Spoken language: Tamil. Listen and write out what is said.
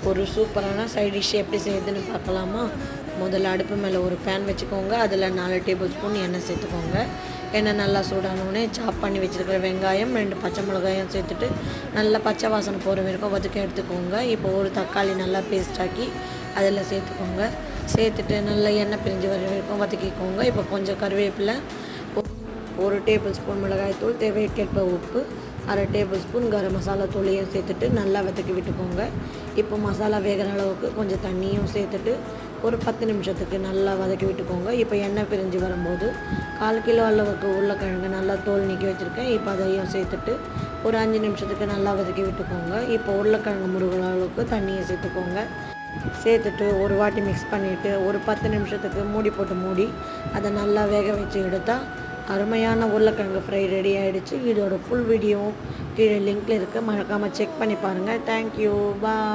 ஒரு சூப்பரான சைட் டிஷ் எப்படி செய்யுதுன்னு பார்க்கலாமா? முதல்ல அடுப்பு மேலே ஒரு பேன் வச்சுக்கோங்க. அதில் 4 டேபிள் ஸ்பூன் எண்ணெய் சேர்த்துக்கோங்க. எண்ணெய் நல்லா சூடானோடனே சாப் பண்ணி வச்சுருக்கிற வெங்காயம் 2 பச்சை மிளகாயும் சேர்த்துட்டு நல்லா பச்சை வாசனை போகிற வரைக்கும் வதக்கி எடுத்துக்கோங்க. இப்போ ஒரு தக்காளி நல்லா பேஸ்டாக்கி அதில் சேர்த்துக்கோங்க. சேர்த்துட்டு நல்லா எண்ணெய் பிரிஞ்சு வர வரைக்கும் வதக்கிக்கோங்க. இப்போ கொஞ்சம் கருவேப்பிலை, 1 டேபிள் ஸ்பூன் மிளகாய்த்தூள், தேவைக்கேற்ப உப்பு, 1/2 டேபிள் ஸ்பூன் கரம் மசாலா தூளையும் சேர்த்துட்டு நல்லா வதக்கி விட்டுக்கோங்க. இப்போ மசாலா வேகிற அளவுக்கு கொஞ்சம் தண்ணியும் சேர்த்துட்டு ஒரு 10 நிமிஷத்துக்கு நல்லா வதக்கி விட்டுக்கோங்க. இப்போ எண்ணெய் பிரிஞ்சு வரும்போது 1/4 கிலோ அளவுக்கு உருளைக்கிழங்கு நல்லா தோல் நீக்கி வச்சுருக்கேன். இப்போ அதையும் சேர்த்துட்டு ஒரு 5 நிமிஷத்துக்கு நல்லா வதக்கி விட்டுக்கோங்க. இப்போ உருளைக்கிழங்கு முருகிற அளவுக்கு தண்ணியை சேர்த்துக்கோங்க. சேர்த்துட்டு ஒரு வாட்டி மிக்ஸ் பண்ணிவிட்டு ஒரு 10 நிமிஷத்துக்கு மூடி அதை நல்லா வேக வச்சு எடுத்தால் அருமையான உருளைக்கிழங்கு ஃப்ரை ரெடி ஆகிடுச்சு. இதோட ஃபுல் வீடியோவும் கீழே லிங்க்கில் இருக்குது, மறக்காமல் செக் பண்ணி பாருங்கள். தேங்க்யூ, பாய்.